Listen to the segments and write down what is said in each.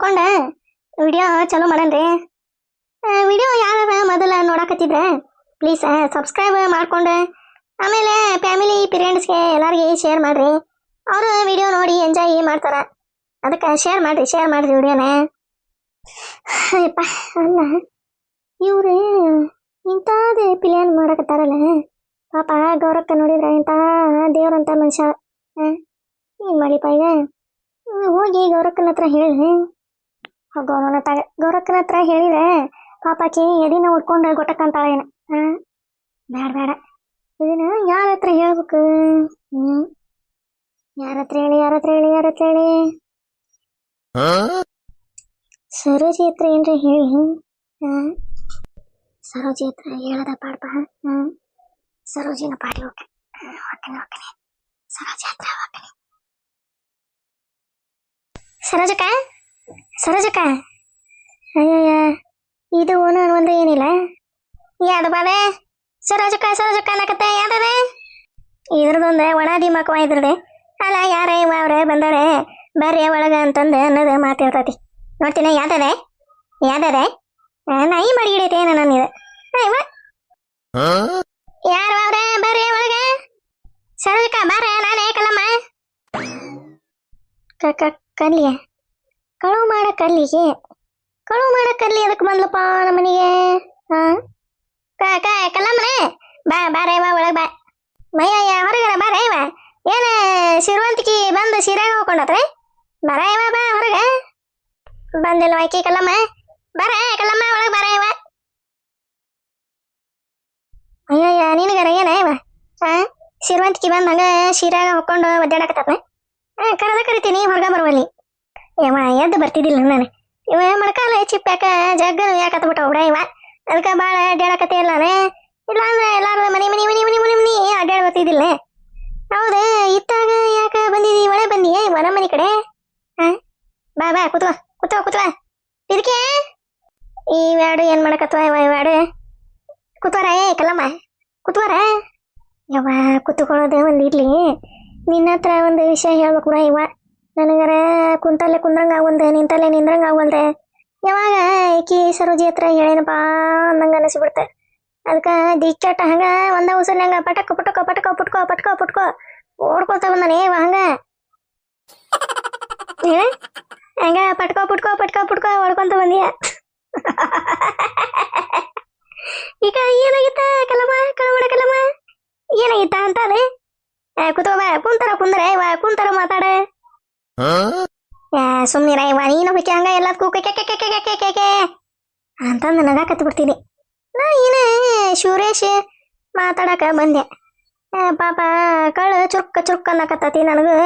ಅನ್ಕೊಂಡೆ ವಿಡಿಯೋ ಚಲೋ ಮಾಡನ್ರಿ. ವಿಡಿಯೋ ಯಾರು ಮೊದಲ ನೋಡಕತ್ತಿದ್ರೆ ಪ್ಲೀಸ್ ಸಬ್ಸ್ಕ್ರೈಬ್ ಮಾಡ್ಕೊಂಡ್ರೆ ಆಮೇಲೆ ಫ್ಯಾಮಿಲಿ ಫ್ರೆಂಡ್ಸ್ಗೆ ಎಲ್ಲರಿಗೆ ಶೇರ್ ಮಾಡ್ರಿ. ಅವರು ವಿಡಿಯೋ ನೋಡಿ ಎಂಜಾಯ್ ಮಾಡ್ತಾರ. ಅದಕ್ಕೆ ಶೇರ್ ಮಾಡ್ರಿ ವಿಡಿಯೋನ. ಅಯ್ಯಪ್ಪ ಅಲ್ಲ ಇವ್ರು ಇಂಥದೇ ಪ್ಲೇನ್ ಮಾಡಕತ್ತಾರಲ್ಲ. ಪಾಪ ಗೌರಕ್ಕ ನೋಡಿದ್ರೆ ಇಂಥ ದೇವ್ರಂತ ಮನುಷ್ಯ. ಏನು ಮಾಡಿಪ್ಪ ಈಗ? ಹೋಗಿ ಗೌರಕ್ಕನ ಹತ್ರ ಹೇಳಿ ಗೌರಕ್ಕನ ಹತ್ರ ಹೇಳಿದ್ರೆ ಪಾಪಾಕಿ ಎದಿನ ಉಟ್ಕೊಂಡು ಗೊಟ್ಟಕ್ಕಂತಾಳೇನು. ಬೇಡ ಇದನ್ನ ಯಾರ ಹತ್ರ ಹೇಳ್ಬೇಕು? ಯಾರ ಹತ್ರ ಹೇಳಿ ಸರೋಜಿ ಹತ್ರ ಏನ್ರಿ ಹೇಳಿ. ಸರೋಜಿ ಹತ್ರ ಹೇಳದ ಪಾಡ್ಪ. ಸರೋಜಿನ ಪಾಡಿ ಹೋಗ್ತಾನೆ ಸರೋಜಿ ಹತ್ರ ಹೋಗ್ತಾನೆ. ಸರೋಜಕ್ಕ ಅಯ್ಯಯ್ಯ ಇದು ಒಂದು ಏನಿಲ್ಲ. ಯಾವ್ದು ಬಾದೆ ಸರೋಜಕ್ಕ ಅನ್ನಕತ್ತೆ ಯಾವ್ದದೆ? ಇದ್ರದೊಂದು ಒಣ ದಿಮಾಕವ ಇದ್ರದೆ. ಅಲ್ಲ ಯಾರ ಇವ ಅವ್ರೆ ಬಂದಾರೆ ಬರ್ರಿ ಒಳಗ ಅಂತಂದು ಅನ್ನೋದು ಮಾತಿರ್ತತಿ. ನೋಡ್ತೀನಿ ಯಾವ್ದದೆ ನಾಯಿ ಮಡಿಗಿಡೈತೆ ಏನೋ ನನ್ನಿದೆ. ಯಾರು ಅವ್ರೆ ಬರ್ರಿ ಒಳಗ. ಸರೋಜಕ್ಕ ಬಾರ ನಾನೇ ಕಲ್ಲಮ್ಮ. ಕಲ್ಲಿಯ ಕಳುವು ಮಾಡ ಕಲ್ಲಿಗೆ ಅದಕ್ಕೆ ಬಂದ್ಲಪ್ಪ ನಮ್ಮನಿಗೆ. ಕಲ್ಲಮ್ಮನೆ ಬಾರ ಇವ ಒಳಗೆ ಬಾ. ಮಯ್ಯ ಹೊರಗರ ಬಾರ ಇವ. ಏನ ಶಿರುವಂತಿಕಿ ಬಂದು ಸೀರೆಗೆ ಹೋಗ್ಕೊಂಡತ್ರೆ. ಬರ ಇವ ಬಾ ಹೊರಗೆ. ಬಂದಿಲ್ಲ ಆಕಿ ಕಲ್ಲಮ್ಮ. ಬರ ಕಲ್ಲಮ್ಮ ಒಳಗೆ ಬರ ಇವ. ಅಯ್ಯಯ್ಯ ನಿನಗರ ಏನ ಇವ ಶಿರುವಂತಿಕಿ ಬಂದು ಹಂಗ ಸೀರೆಗ ಹೊಕ್ಕೊಂಡು ಒದ್ದಾಡಕತ್ತ. ಕರಿತೀನಿ ಹೊರಗ ಬರುವಲ್ಲಿ. ಇವ ಎದ್ದು ಬರ್ತಿದ್ದಿಲ್ಲ ನಾನು. ಇವ ಮಣಕಾಲ ಚಿಪ್ಪ್ಯಾಕ ಜಗ್ಗನು ಯಾಕತ್ಬಿಟ್ಟ ಬಿಡ ಇವ. ಅದಕ್ಕೆ ಭಾಳ ಅಡ್ಡಾಡಕತ್ತೆ ಇಲ್ಲಾನೆ. ಇಲ್ಲ ಅಂದ್ರೆ ಎಲ್ಲಾರು ಮನಿ ಅಡ್ಡಾಡ್ ಬರ್ತಿದ್ದಿಲ್ಲ. ಹೌದು ಇತ್ತಾಗ ಯಾಕ ಬಂದಿದಿ ಒಳಗೆ ಬಂದಿಯೇ ಹೊರ ಮನಿ ಕಡೆ? ಬಾ ಕೂತ್ವ ಇದಕ್ಕೆ ಈ ವ್ಯಾಡು ಏನ್ ಮಾಡಕತ್ವ ಇವ ವ್ಯಾಡು. ಕೂತ್ವರ ಕಲ್ಲಮ್ಮ ಕೂತ್ವರ. ಯವ್ವ ಕೂತ್ಕೊಳ್ಳೋದು ಒಂದು ಇರ್ಲಿ. ನಿನ್ನ ಹತ್ರ ಒಂದು ವಿಷಯ ಹೇಳ್ಬೇಕು ಕೂಡ ಇವ. ನನಗರ ಕುಂತಲ್ಲೇ ಕುಂದ್ರಂಗ ಆಗುವಂತೆ ನಿಂತಲ್ಲೇ ನಿಂದ್ರಂಗ ಆಗುವಂತೆ. ಯಾವಾಗ ಈಕಿ ಸರೋಜಿ ಹತ್ರ ಹೇಳೇನಪ್ಪ ಅನ್ನಂಗ ಅನಿಸ್ಬಿಡ್ತೆ. ಅದಕ್ಕೆ ದಿಕ್ಕಟ್ಟ ಹಂಗ ಒಂದ ಉಸರ್ನಂಗ ಪಟಕ ಓಡ್ಕೊತ ಬಂದಾನೆ ಇವ ಹಂಗ. ಹಂಗ ಪಟ್ಕೋ ಓಡ್ಕೊಂತ ಬಂದಿಯ. ಈಗ ಏನಾಗಿತ್ತ ಕಲ್ಲಮ್ಮ ಏನಾಗಿತ್ತ ಅಂತ ಅದೇ ಕುಂತರ ಇವ ಕುಂತರ ಮಾತಾಡ. ಸುಮ್ನಿರ ಇವ ನೀನು ಬೇಕೆ ಹಂಗ ಎಲ್ಲದಕ್ಕೂ ಕೆ ಅಂತಂದು ನಗಾಕತ್ತಿ ಬಿಡ್ತೀನಿ. ನಾ ಏನ ಶಿವರೇಶ್ ಮಾತಾಡಕ ಬಂದೆ. ಪಾಪ ಕಳ್ಳು ಚುರುಕ್ ಅನ್ನಕತ್ತತಿ ನನಗೆ.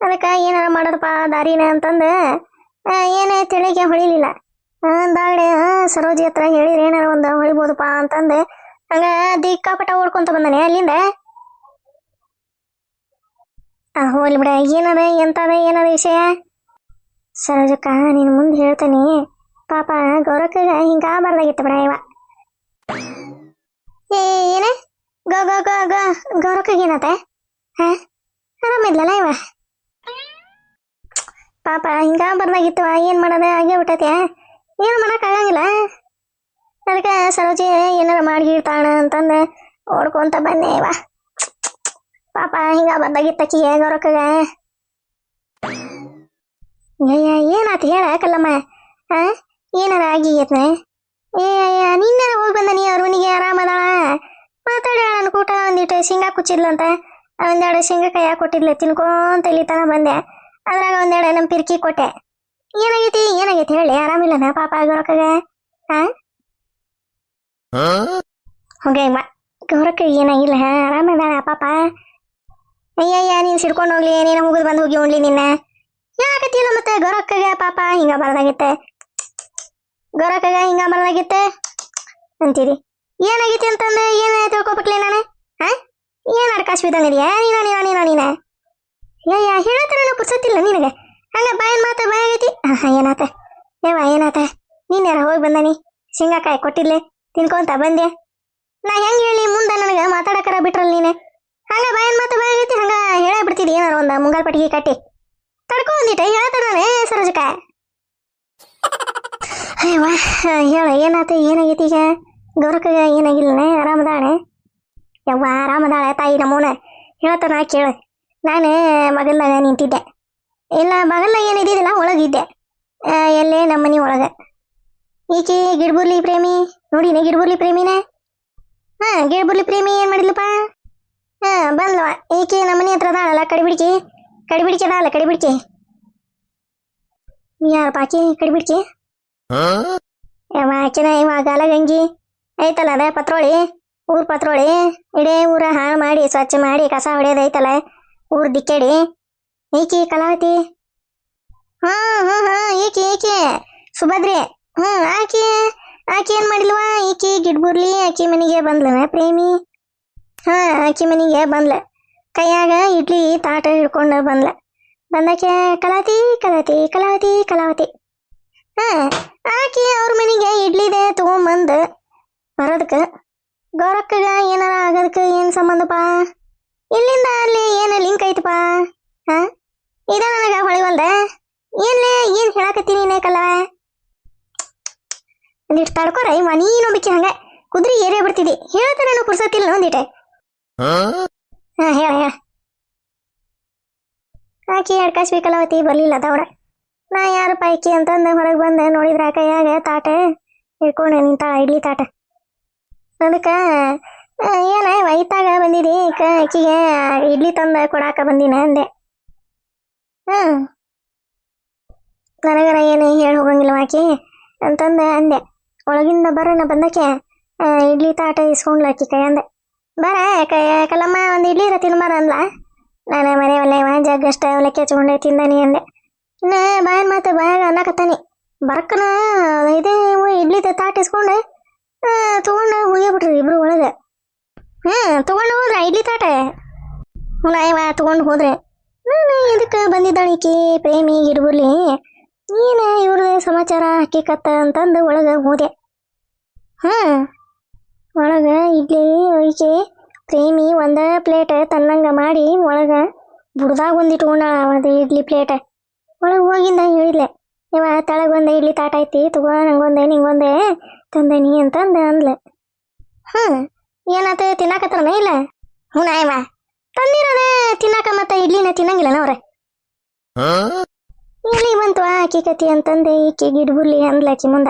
ಅದಕ್ಕೆ ಏನಾರ ಮಾಡೋದಪ್ಪ ದಾರಿನ ಅಂತಂದು ಏನೇ ತಿಳಿಗೆ ಹೊಳಿಲಿಲ್ಲ. ದಾಗಡೆ ಸರೋಜಿ ಹತ್ರ ಹೇಳಿದ್ರೆ ಏನಾರ ಒಂದು ಹೊಳಿಬೋದಪ್ಪ ಅಂತಂದು ಹಂಗ ದಿಕ್ಕಾಪಟ ಓಡ್ಕೊಂತ ಬಂದಾನೆ ಅಲ್ಲಿಂದ. ಹೋಗ್ಲಿ ಬಿಡ. ಏನದ ವಿಷಯ? ಸರೋಜಕ್ಕ ನೀನು ಮುಂದೆ ಹೇಳ್ತಾನೆ. ಪಾಪ ಗೌರಕ್ಕಗ ಹಿಂಗ ಬರ್ದಾಗಿತ್ತು ಬಿಡ ಇವ. ಏನ ಗೌರಕ್ಕಗೇನತೆ? ಆರಾಮಿದ್ಲಲ್ಲ ಇವ? ಪಾಪ ಹಿಂಗ ಬರ್ದಾಗಿತ್ತವ. ಏನ್ ಮಾಡೋದ ಹಾಗೆ ಬಿಟ್ಟೈತೆ. ಏನು ಮಾಡಕ್ ಆಗಂಗಿಲ್ಲ. ಅದಕ್ಕೆ ಸರೋಜಿ ಏನಾರ ಮಾಡಿರ್ತಾಣ ಅಂತಂದು ಓಡ್ಕೊಂತ ಬನ್ನಿ ಇವ. ಪಾಪ ಹಿಂಗ ಬಂದಾಗಿತ್ತಕ್ಕಿಗೆ ಗೌರಕ್ಕಗ. ಏನಾತ ಹೇಳ ಕಲ್ಲಮ್ಮ. ಏನಾರ ಆಗಿಯತ್ನೆ? ನಿನ್ನೆ ಹೋಗಿ ಬಂದ ನೀ ಅವ್ರ ಮನಿಗೆ ಆರಾಮದಾಳ ಮಾತಾಡ. ನನ್ನ ಕೂಟ ಒಂದಿಟ್ಟು ಶೇಂಗಾ ಕುಚ್ಚಿದ್ಲಂತ. ಒಂದೆರಡು ಶೇಂಗಾಕಾಯಿ ಕೊಟ್ಟಿದ್ಲೆ ತಿನ್ಕೊಂತ ಇಲ್ಲಿ ತನ ಬಂದೆ. ಅದ್ರಾಗ ಒಂದೆರಡು ನಮ್ಮ ಪಿರ್ಕಿ ಕೊಟ್ಟೆ. ಏನಾಗೈತಿ ಹೇಳಿ? ಆರಾಮಿಲ್ಲನ ಪಾಪ ಗೌರಕ್ಕಗ? ಹೋಗಮ್ಮ ಗೌರಕ್ಕ ಏನಾಗಿಲ್ಲ ಆರಾಮದಾಳ ಪಾಪ. ಅಯ್ಯಯ್ಯ ನೀನು ಸಿಡ್ಕೊಂಡು ಹೋಗ್ಲಿ. ನೀನು ಮುಗಿದು ಬಂದು ಹೋಗಿ ಉಣ್ಲಿ ನಿನ್ನ. ಯಾಕತ್ತಿಲ್ಲ ಮತ್ತೆ ಗೌರಕ್ಕಗ ಪಾಪ ಹಿಂಗ ಬರ್ದಾಗಿತ್ತೆ. ಗೌರಕ್ಕಗ ಹಿಂಗ ಬರ್ದಾಗಿತ್ತೆ ಅಂತೀರಿ. ಏನಾಗಿತ್ತು ಅಂತಂದ್ರೆ ಏನು ತಿಳ್ಕೊಬೇಕಲೇ ನಾನು? ಏನು ಅಡ್ಕಾಶ್ ಬಿದ್ದಂಗಡಿಯ ನೀನ? ಹೇಳತ್ತ ನಾನು ಪುರ್ಸತ್ತಿಲ್ಲ ನಿನಗೆ. ಹಂಗ ಬಾಯನ್ ಮಾತ ಬಾಯಾಗೈತಿ. ಏನಾತ ನೀನ್ ಯಾರ ಹೋಗಿ ಬಂದಾನಿ ಶೇಂಗಾಕಾಯಿ ಕೊಟ್ಟಿದ್ಲೆ ತಿನ್ಕೊಂತ ಬಂದೆ. ನಾ ಹೆಂಗ ಹೇಳಿ ಮುಂದೆ ನನಗೆ ಮಾತಾಡಕರ ಬಿಟ್ರಲ್ಲ ನೀನೆ. ಹಂಗ ಬಾಯನ್ ಮಾತ ಬಾಯಾಗೈತಿ. ಹಂಗ ಹೇಳ ಬಿಡ್ತಿದ್ದಿ ಏನಾರ ಒಂದ ಮುಂಗಾಲ್ ಪಟ್ಟಿಗೆ ಕಟ್ಟಿ ತಡ್ಕೊ ಒಂದಿಟ್ಟ ಹೇಳ್ತಾನೆ ಸರೋಜಕ್ಕ. ಅಯ್ಯವ್ವ ಹೇಳ ಏನಾತ ಏನಾಗೈತಿ ಈಗ ಗೌರಕ್ಕಗ ಏನಾಗಿಲ್ಲನೆ ಆರಾಮದಾಳೆ ಯವ್ವ ಆರಾಮದಾಳೆ ತಾಯಿ ನಮ್ಮೂನ ಹೇಳ್ತಾನ ಕೇಳ ನಾನು ಮಗಲ್ದಾಗ ನಿಂತಿದ್ದೆ ಇಲ್ಲ ಮಗಲ್ದಾಗ ಏನಿದ್ದಿದ್ದಿಲ್ಲ ಒಳಗಿದ್ದೆ ಎಲ್ಲೇ ನಮ್ಮನೆ ಒಳಗೆ ಈಕೆ ಗಿಡ್ಬುರ್ಲಿ ಪ್ರೇಮಿ ನೋಡಿನೇ ಗಿಡ್ಬುರ್ಲಿ ಪ್ರೇಮಿನ ಗಿಡ್ಬುರ್ಲಿ ಪ್ರೇಮಿ ಏನ್ ಮಾಡಿದ್ಲಪ್ಪ ಬಂದ್ಲವ ಈಕೆ ನಮ್ಮನೆ ಹತ್ರ ಅದಾಳಲ್ಲ ಕಡಿಬಿಡ್ಕಿ ಅದಾಳಲ್ಲ ಕಡಿಬಿಡ್ಕಿ ಯಾರಪ್ಪ ಆಕಿ ಕಡಿಬಿಡ್ಕಿ ಆಕಿನ ಇವಾಗ ಗಂಗಿ ಐತಲ್ಲ ಅದ ಪತ್ರೋಳಿ ಊರ್ ಪತ್ರೋಳಿ ಇಡೇ ಊರ ಹಾಳು ಮಾಡಿ ಸ್ವಚ್ಛ ಮಾಡಿ ಕಸ ಹೊಡೆಯೋದು ಐತಲ್ಲ ಊರ್ ದಿಕ್ಕೇಡಿ ಈಕಿ ಕಲಾವತಿ ಈಕೆ ಸುಭದ್ರಿ ಆಕಿ ಏನ್ ಮಾಡಿಲ್ವಾ ಈಕಿ ಗಿಡ್ಬುರ್ಲಿ ಆಕಿ ಮನೆಗೆ ಬಂದ್ಲನ ಪ್ರೇಮಿ ಆಕಿ ಮನೆಗೆ ಬಂದ್ಲ ಕೈಯಾಗ ಇಡ್ಲಿ ತಾಟ ಹಿಡ್ಕೊಂಡು ಬಂದಕ್ಕೆ ಕಲಾವತಿ ಆಕಿ ಅವ್ರ ಮನೆಗೆ ಇಡ್ಲಿದೆ ತಗೊಂಬಂದು ಬರೋದಕ್ಕೆ ಗೌರಕ್ಕಗ ಏನಾರ ಆಗೋದಕ್ಕೆ ಏನು ಸಂಬಂಧಪ್ಪ ಇಲ್ಲಿಂದ ಅಲ್ಲಿ ಏನು ಲಿಂಕ್ ಐತಪ್ಪ ಇದ ನನಗೆ ಹೊಳಿವಲ್ದ ಏನು ಹೇಳಕತ್ತೀನಿ ನೀನೇಕಲ್ಲ ಒಂದಿಟ್ಟು ತಡ್ಕೊರ ಇವ ನೀನೊಬ್ಬಕ್ಕೆ ಹಂಗ ಕುದುರೆ ಏರೇ ಬಿಡ್ತಿದ್ದಿ ಹೇಳ್ತಾನೆ ನಾನು ಪುರ್ಸತ್ತಿಲ್ಲ ಒಂದಿಟ್ಟೆ ಹೇಳ ಆಕಿ ಅಡ್ಕಾಸ್ಬಿ ಕಲಾವತಿ ಬರ್ಲಿಲ್ಲ ದೌಡ ನಾ ಯಾರಪ್ಪ ಆಕಿ ಅಂತಂದು ಹೊರಗೆ ಬಂದೆ ನೋಡಿದ್ರ ಕೈಯಾಗ ತಾಟ ಹಿಡ್ಕೊಂಡು ನಿಂತಾಳ ಇಡ್ಲಿ ತಾಟ ಅದಕ್ಕೆ ಏನ ವೈತಾಗ ಬಂದಿದಿ ಆಕಿಗೆ ಇಡ್ಲಿ ತಂದು ಕೊಡಾಕ ಬಂದಿನ ಅಂದೆ ನನಗರ ಏನು ಹೇಳಿ ಹೋಗಂಗಿಲ್ಲ ಆಕಿ ಅಂತಂದು ಅಂದೆ ಒಳಗಿಂದ ಬರೋಣ ಬಂದಕ್ಕೆ ಇಡ್ಲಿ ತಾಟ ಇಸ್ಕೊಂಡ್ಲ ಆಕಿ ಕೈ ಅಂದೆ ಬರ ಕಲ್ಲಮ್ಮ ಒಂದು ಇಡ್ಲಿ ತಿನ್ಬಾರ ಅಂದ್ಲ ನಾನು ಮನೆ ಒಳ್ಳೆ ಜಗ್ಗಷ್ಟ ಅವಲಕ್ಕಿ ಹಚ್ಕೊಂಡೆ ತಿಂದಾನಿ ಅಂದೆ ಇನ್ನ ಬಾಯನ್ ಮಾತು ಬಾಯಾಗ ಅನ್ನಕತ್ತಾನಿ ಬರಕ್ಕನ ಇದೇ ಇಡ್ಲಿ ತಾಟ ಇಸ್ಕೊಂಡೆ ತಗೊಂಡು ಹೋಗ್ಬಿಟ್ರಿ ಇಬ್ರು ಒಳಗೆ ತಗೊಂಡು ಹೋದ್ರ ಇಡ್ಲಿ ತಾಟ ಹುನಾಯವ ತಗೊಂಡು ಹೋದ್ರೆ ನಾನು ಇದಕ್ಕೆ ಬಂದಿದ್ದಾಳಿಕಿ ಪ್ರೇಮಿ ಗಿಡ್ಬುರ್ಲಿ ಏನ ಇವ್ರ ಸಮಾಚಾರ ಹಕ್ಕಿಕತ್ತ ಅಂತಂದು ಒಳಗೆ ಹೋದೆ ಒಳಗೆ ಇಡ್ಲಿ ಈಕೆ ಪ್ರೇಮಿ ಒಂದ ಪ್ಲೇಟ್ ತನ್ನಂಗ ಮಾಡಿ ಒಳಗೆ ಬುಡ್ದಾಗ ಒಂದಿಟ್ಕೊಂಡ ಅದು ಇಡ್ಲಿ ಪ್ಲೇಟ್ ಒಳಗೆ ಹೋಗಿಂದ ಹೇಳಿದ್ಲೆ ಇವ ತಳಗ ಒಂದ ಇಡ್ಲಿ ತಾಟ ಐತಿ ತಗೋ ನಂಗೊಂದೆ ನಿಂಗೊಂದೆ ತಂದನಿ ಅಂತಂದ ಅಂದ್ಲ ಏನಾತ ತಿನ್ನಾಕತ್ರನ ಇಲ್ಲ ಹುನಾಯವ ತಂದಿರೋದ ತಿನ್ನಾಕ ಮತ್ತ ಇಡ್ಲಿನ ತಿನ್ನಂಗಿಲ್ಲನ ಅವ್ರ ಎಲ್ಲಿ ಬಂತು ಆಕಿ ಕತಿ ಅಂತಂದೆ ಈಕಿ ಗಿಡ್ಬುರ್ಲಿ ಅಂದ್ಲ ಆಕಿ ಮುಂದ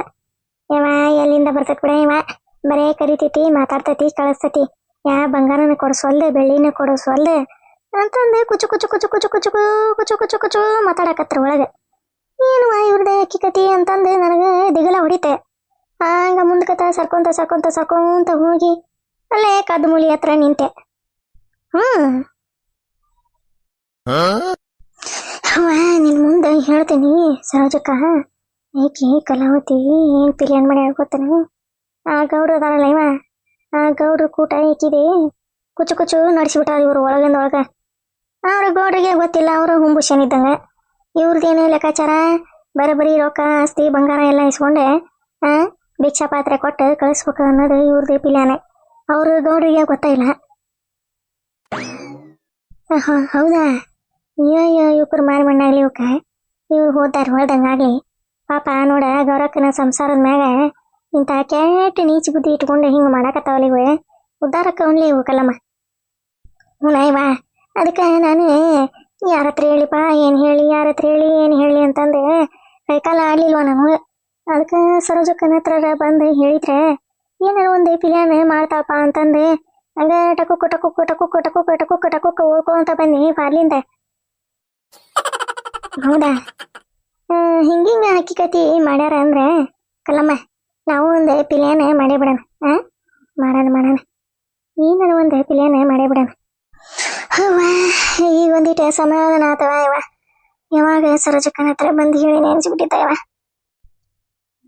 ಯವ ಎಲ್ಲಿಂದ ಬರ್ತೈತಿ ಬಿಡ ಇವ ಬರೇ ಕರಿತೈತಿ ಮಾತಾಡ್ತೈತಿ ಕಳಿಸ್ತೈತಿ ಯಾ ಬಂಗಾರನ ಕೊಡಿಸೋಲ್ದೆ ಬೆಳ್ಳಿನ ಕೊಡಿಸೋಲ್ದೆ ಅಂತಂದೆ ಕುಚು ಕುಚು ಕುಚು ಕುಚು ಕುಚು ಕುಚು ಕುಚು ಕುಚು ಮಾತಾಡಕತ್ರ ಒಳಗೆ ಏನು ಇವ್ರದೇ ಅಕ್ಕಿ ಕತಿ ಅಂತಂದು ನನಗೆ ದಿಗಲ ಹೊಡಿತೆ ಹಂಗ ಮುಂದಕತ ಸರ್ಕೊಂತ ಹೋಗಿ ಅಲ್ಲೇ ಕದ್ದು ಮೂಲಿ ಹತ್ರ ನಿಂತೆ ನಿನ್ ಮುಂದೆ ಹೇಳ್ತೀನಿ ಸರೋಜಕ್ಕ ಏಕಿ ಕಲಾವತಿ ಏನ್ ಪಿಲಿಯನ್ ಮಾಡಿ ಹೇಳ್ಕೊತಾನೆ ಆ ಗೌಡ್ರು ಅದಾರಲ್ಲ ಇವ ಆ ಗೌಡ್ರು ಕೂಟ ಏಕಿದೆ ಕುಚು ಕುಚು ನಡೆಸಿಬಿಟ್ಟಾರ ಇವ್ರು ಒಳಗಿಂದ ಒಳಗ ಅವ್ರ ಗೌಡ್ರಿಗೆ ಗೊತ್ತಿಲ್ಲ ಅವರು ಹುಂಬುಷನ್ ಇದ್ದಂಗ ಇವ್ರದ್ದೇನು ಲೆಕ್ಕಾಚಾರ ಬರೀ ರೊಕ್ಕ ಆಸ್ತಿ ಬಂಗಾರ ಎಲ್ಲ ಇಸ್ಕೊಂಡೆ ಭಿಕ್ಷಾ ಪಾತ್ರೆ ಕೊಟ್ಟು ಕಳಿಸ್ಬೇಕು ಅನ್ನೋದು ಇವ್ರದ್ದು ಪಿಲ್ಯಾನೆ ಅವ್ರ ಗೌಡ್ರಿಗೆ ಗೊತ್ತಾಯಿಲ್ಲ ಹೌದಾ ಅಯ್ಯೋ ಇವ್ರು ಮಾರಿ ಮಣ್ಣಾಗ್ಲಿ ಇವಕ್ಕ ಇವ್ರು ಹೋದಾರ ಹೊಳ್ದಂಗಾಗ್ಲಿ ಪಾಪ ನೋಡ ಗೌರಕ್ಕನ ಸಂಸಾರದ ಮ್ಯಾಗ ಇಂಥ ಕೆಟ್ಟ ನೀಚಿ ಬುದ್ಧಿ ಇಟ್ಕೊಂಡು ಹಿಂಗೆ ಮಾಡಾಕತ್ತಾವಲ್ಲ ಇವು ಉದ್ದಾರಕ್ಕ ಅವನ್ಲಿ ಇವು ಕಲ್ಲಮ್ಮ ಹುನಾಯ್ವಾ ಅದಕ್ಕೆ ನಾನು ಯಾರ ಹತ್ರ ಹೇಳಿಪ್ಪ ಏನು ಹೇಳಿ ಯಾರ ಹತ್ರ ಹೇಳಿ ಏನು ಹೇಳಿ ಅಂತಂದು ಕೈಕಾಲ ಆಡ್ಲಿಲ್ವ ನಮಗೆ ಅದಕ್ಕೆ ಸರೋಜಕ್ಕನ ಹತ್ರ ಬಂದು ಹೇಳಿದ್ರೆ ಏನಾರ ಒಂದು ಪಿಲ್ಯಾನ ಮಾಡ್ತಾಳಪ್ಪ ಅಂತಂದು ಹಂಗೆ ಟಕುಕ್ ಓಡ್ಕೊಂತ ಬನ್ನಿ ಪಾರ್ಲಿಂದ ಹೌದಾ ಹಿಂಗಿಂಗ ಹಕ್ಕಿಕತಿ ಮಾಡ್ಯಾರ ಅಂದ್ರೆ ಕಲ್ಲಮ್ಮ ನಾವು ಒಂದು ಪಿಲ್ಯಾನ ಮಾಡೇ ಬಿಡೋಣ ಮಾಡೋಣ ಏನಾರ ಒಂದು ಪಿಲ್ಯಾನ ಮಾಡೇ ಬಿಡೋಣ ಈಗ ಒಂದಿಟ್ಟು ಸಮಾಧಾನ ಆತವ ಯಾವಾಗ ಸರೋಜಕ್ಕನ ಹತ್ರ ಬಂದು ಹೇಳಿ ನೆನ್ಸ್ಬಿಟ್ಟಿದ್ದ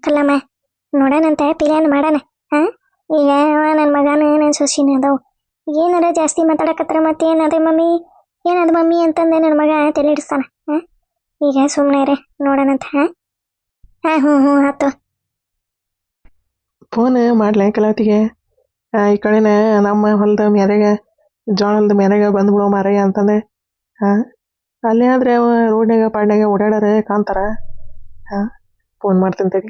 ಕಲ್ಲಮ್ಮ ನೋಡೋಣಂತೆ ಪಿಲ್ಯಾನ ಮಾಡೋಣ ಈಗ ನನ್ನ ಮಗನ ನನ್ನ ಸೊಸಿನ ಅದಾವು ಏನಾರ ಜಾಸ್ತಿ ಮಾತಾಡಕತ್ರ ಮತ್ತೆ ಏನದ ಮಮ್ಮಿ ಅಂತಂದೆ ನನ್ನ ಮಗ ತಲೆ ಹಿಡಿಸ್ತಾನ ಈಗ ಸುಮ್ಮನೆ ಇರೇ ನೋಡೋಣಂತ ಹ್ಞೂ ಆತು ಫೋನ್ ಮಾಡ್ಲ ಕಲಾವತಿಗೆ ಈ ಕಡೆನ ನಮ್ಮ ಹೊಲದ ಮ್ಯಾರೆಗ ಜೋಳ ಹೊಲದ ಮ್ಯಾರೆಗ ಬಂದ್ಬಿಡೋ ಮಾರಯ್ಯ ಅಂತಂದೆ ಅಲ್ಲೇ ಆದ್ರೆ ರೋಡ್ನಾಗ ಪಾಡ್ನಾಗ ಓಡಾಡೋರೆ ಕಾಣ್ತಾರ ಫೋನ್ ಮಾಡ್ತೀನಿ ತಡಿ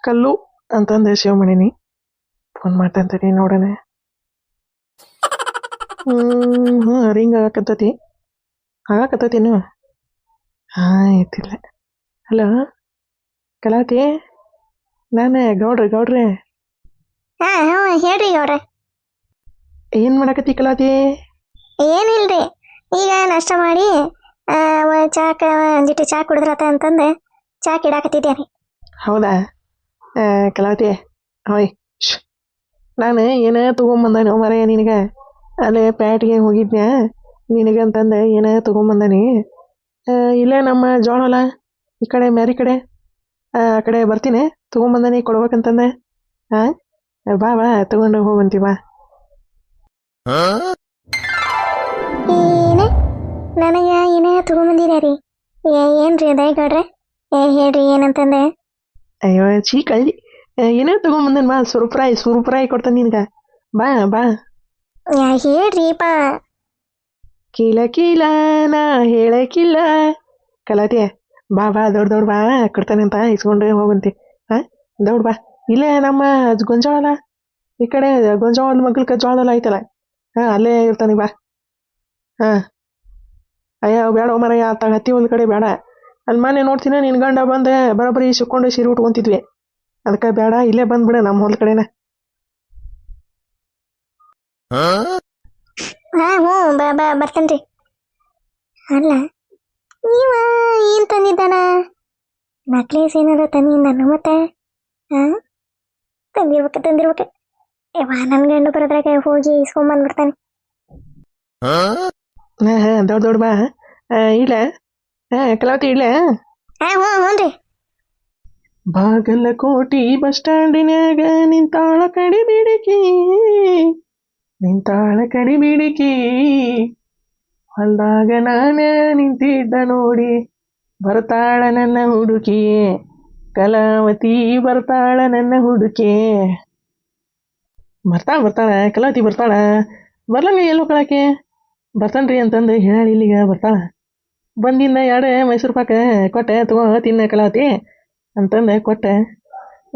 ಕಲ್ಲು ಅಂತಂದು ಸೇವ್ ಮಾಡೀನಿ. ಫೋನ್ ಮಾಡ್ತಂತಡಿ ನೋಡೋಣ. ಹ್ಞೂ ರಿಂಗ್ ಆಗಾಕತ್ತೈತಿ ಹಾಂ ಐತಿಲ್ಲ. ಹಲೋ ಕಲಾವತಿ, ನಾನು ಗೌಡ್ರೆ. ಹಾ ಹ್ಞೂ ಹೇಳ್ರಿ ಅವ್ರೆ. ಏನು ಮಾಡಕತ್ತಿ ಕಲಾವತಿ? ಏನಿಲ್ರಿ, ಈಗ ನಾಷ್ಟ ಮಾಡಿ ಚಾಕ ಒಂದಿಟ್ಟು ಚಾ ಕುಡಿದ್ರತ ಅಂತಂದು ಚಾ ಕಿಡಾಕತ್ತಿದ್ದೆ ರೀ. ಹೌದಾ ಕಲಾವತಿ, ಹೋಯ್ ನಾನು ಏನ ತೊಗೊಂಬಂದಾನಿ ಮರೆಯ ನಿನಗೆ. ಅಲ್ಲೇ ಪ್ಯಾಟಿಗೆ ಹೋಗಿದ್ನ್ಯಾ ನಿನಗಂತಂದು ಏನ ತೊಗೊಂಬಂದಾನಿ. ಇಲ್ಲೇ ನಮ್ಮ ಜೋಳ ಹೊಲ ಈ ಕಡೆ ಮ್ಯಾರಿ ಕಡೆ ಆ ಕಡೆ ಬರ್ತೀನಿ, ತೊಗೊಂಬಂದಾನಿ ಕೊಡ್ಬೇಕಂತಂದೆ. ಹಾಂ ಬಾ ತಗೊಂಡು ಹೋಗಂತಿ ಬಾ. ಏನೇ ನನಗೆ ಏನೇ ತಗೊಂಬಂದಿದೆ ರೀ? ಏನ್ರಿ ದಯಗೌಡ್ರೆ, ಹೇಳ್ರಿ ಏನಂತಂದೆ. ಅಯ್ಯೋ ಚೀ ಕಳ್ಳಿ, ಏನೇ ತೊಗೊಂಬಂದನ್ ಬಾ. ಸುರುಪ್ರಾಯಿ ಕೊಡ್ತಾನೆ ನಿನ್ಗೆ. ಬಾ. ಹೇಳ್ರಿಪ್ಪ. ಕೀಲ ನಾ ಹೇಳಕ್ಕಿಲ್ಲ ಕಲಾತಿ. ಬಾ ದೊಡ್ಡ ಬಾ, ಕೊಡ್ತಾನೆ ಅಂತ ಇಸ್ಕೊಂಡು ಹೋಗಂತಿ. ಹಾಂ ದೌಡ್ ಬಾ. ಇಲ್ಲೇ ನಮ್ಮ ಗೊಂಜಾಳ ಈ ಕಡೆ ಗೊಂಜಾಳದ ಮಗ್ಳಕ್ಕೆ ಜೋಳ ಐತಲ್ಲ, ಹಾಂ ಅಲ್ಲೇ ಇರ್ತಾನೆ ಬಾ. ಹಾಂ ಅಯ್ಯೋ ಬೇಡ ಮರಯ್ಯ, ಹತ್ತಿ ಒಂದು ಕಡೆ ಬೇಡ. ಅಲ್ಲಿ ಮನೆ ನೋಡ್ತೀನಿ ನಿನ್ನ ಗಂಡ ಬಂದು ಬರೋಬ್ಬರಿ ಸಿಕ್ಕೊಂಡು ಸೀರೆ ಉಟ್ಕೊಂತಿದ್ವಿ, ಅದಕ್ಕೆ ಬೇಡ, ಇಲ್ಲೇ ಬಂದ್ಬಿಡ ನಮ್ಮ ಹೊಲ ಕಡೆನ. ಹಾಂ ಹ್ಞೂ ಬರ್ತೇನೆ ರೀ. ಅಲ್ಲ ನೀವ ಏನು ತಂದಿದ್ದಾನ? ನಕ್ಲೇಸ್ ಏನಾದ್ರು ತಂದಿದ್ದಾನ ಮತ್ತೆ? ಹಾಂ ತಂದಿರ್ಬೇಕು. ನನ್ನ ಗಂಡು ಬರೋದ್ರಾಗ ಹೋಗಿ ಇಸ್ಕೊಂಬಂದ್ಬಿಡ್ತಾನೆ. ಹಾಂ ದೊಡ್ಡ ಬಾ. ಇಲ್ಲ ಕಲಾವತಿ ಇಲ್ಲ. ಹಾಂ ಹ್ಞೂ ರೀ. ಬಾಗಲಕೋಟಿ ಬಸ್ ಸ್ಟ್ಯಾಂಡಿನ್ಯಾಗ ನಿಂತಾಳ ಕಡಿಬಿಡಿಕಿ ಹೊಲ್ದಾಗ ನಾನ ನಿಂತಿದ್ದ ನೋಡಿ ಬರ್ತಾಳ ನನ್ನ ಹುಡುಕಿ, ಕಲಾವತಿ ಬರ್ತಾಳ ನನ್ನ ಹುಡುಕಿ. ಬರ್ತಾಳ ಕಲಾವತಿ ಬರ್ತಾಳ. ಬರ್ಲಂಗ ಎಲ್ಲೋ ಕಳಾಕೆ ಬರ್ತಾನ್ರಿ ಅಂತಂದು ಹೇಳಿ ಇಲ್ಲಿಗ ಬರ್ತಾಳ. ಬಂದಿಂದ 2 ಮೈಸೂರು ಪಾಕ ಕೊಟ್ಟೆ, ತಗೋ ತಿನ್ನ ಕಲಾವತಿ ಅಂತಂದು ಕೊಟ್ಟೆ.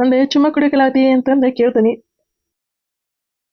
ಒಂದು ಚುಮ್ಮ ಕುಡಿ ಕಲಾವತಿ ಅಂತಂದು ಕೇಳ್ತಾನೆ.